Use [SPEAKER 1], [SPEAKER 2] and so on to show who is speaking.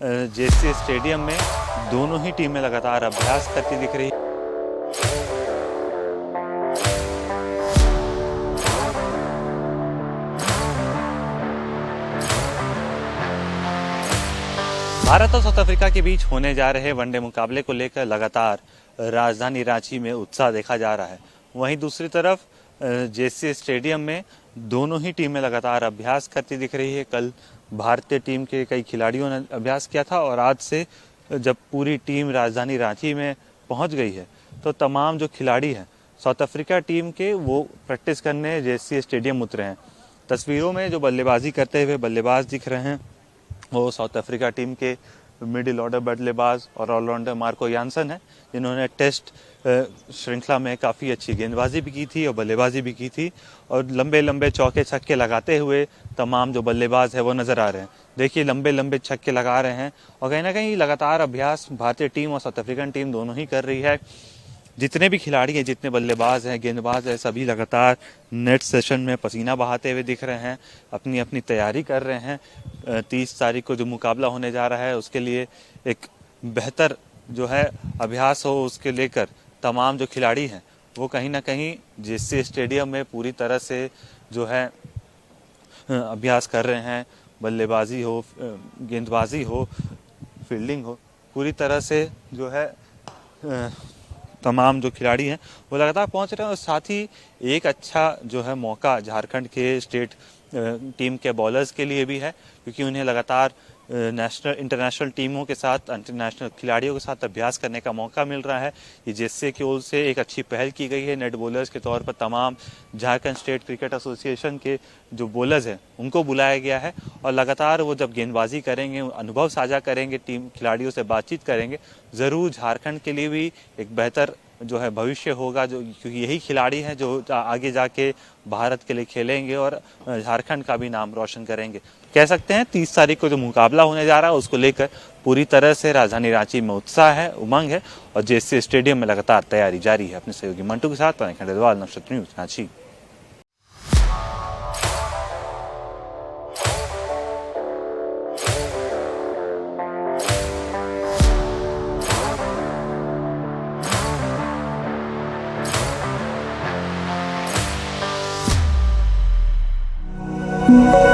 [SPEAKER 1] JSC stadium में दोनों ही टीमें लगातार अभ्यास करती दिख रही। भारत और साउथ अफ्रीका के बीच होने जा रहे वनडे मुकाबले को लेकर लगातार राजधानी रांची में उत्साह देखा जा रहा है। वहीं दूसरी तरफ जेएससी स्टेडियम में दोनों ही टीमें लगातार अभ्यास करती दिख रही है। कल भारतीय टीम के कई खिलाड़ियों ने अभ्यास किया था और आज से जब पूरी टीम राजधानी रांची में पहुंच गई है तो तमाम जो खिलाड़ी हैं साउथ अफ्रीका टीम के वो प्रैक्टिस करने जेएससी स्टेडियम उतरे हैं। तस्वीरों में जो बल्लेबाजी करते हुए बल्लेबाज दिख रहे हैं वो साउथ अफ्रीका टीम के मिडिल ऑर्डर बल्लेबाज और ऑलराउंडर मार्को यानसन है, जिन्होंने टेस्ट श्रृंखला में काफ़ी अच्छी गेंदबाजी भी की थी और बल्लेबाजी भी की थी और लंबे लंबे चौके छक्के लगाते हुए तमाम जो बल्लेबाज है वो नज़र आ रहे हैं। देखिए लंबे लंबे छक्के लगा रहे हैं और कहीं ना कहीं लगातार अभ्यास भारतीय टीम और साउथ अफ्रीकन टीम दोनों ही कर रही है। जितने भी खिलाड़ी हैं, जितने बल्लेबाज हैं, गेंदबाज हैं, सभी लगातार नेट सेशन में पसीना बहाते हुए दिख रहे हैं, अपनी अपनी तैयारी कर रहे हैं। 30 तारीख को जो मुकाबला होने जा रहा है उसके लिए एक बेहतर जो है अभ्यास हो, उसके लेकर तमाम जो खिलाड़ी हैं वो कहीं ना कहीं जेएससी स्टेडियम में पूरी तरह से जो है अभ्यास कर रहे हैं। बल्लेबाजी हो, गेंदबाजी हो, फील्डिंग हो, पूरी तरह से जो है तमाम जो खिलाड़ी हैं वो लगातार पहुंच रहे हैं। और साथ ही एक अच्छा जो है मौका झारखंड के स्टेट टीम के बॉलर्स के लिए भी है, क्योंकि उन्हें लगातार नेशनल इंटरनेशनल टीमों के साथ, इंटरनेशनल खिलाड़ियों के साथ अभ्यास करने का मौका मिल रहा है। ये जेएससी की ओर से एक अच्छी पहल की गई है। नेट बॉलर्स के तौर पर तमाम झारखंड स्टेट क्रिकेट एसोसिएशन के जो बॉलर्स हैं उनको बुलाया गया है और लगातार वो जब गेंदबाजी करेंगे, अनुभव साझा करेंगे, टीम खिलाड़ियों से बातचीत करेंगे, ज़रूर झारखंड के लिए भी एक बेहतर जो है भविष्य होगा, जो क्योंकि यही खिलाड़ी हैं जो आगे जाके भारत के लिए खेलेंगे और झारखंड का भी नाम रोशन करेंगे। कह सकते हैं 30 तारीख को जो मुकाबला होने जा रहा है उसको लेकर पूरी तरह से राजधानी रांची में उत्साह है, उमंग है और जेएससी स्टेडियम में लगातार तैयारी जारी है। अपने सहयोगी मंटू के साथ पवन खंडेलवाल, नक्षत्र न्यूज, रांची।
[SPEAKER 2] Thank you.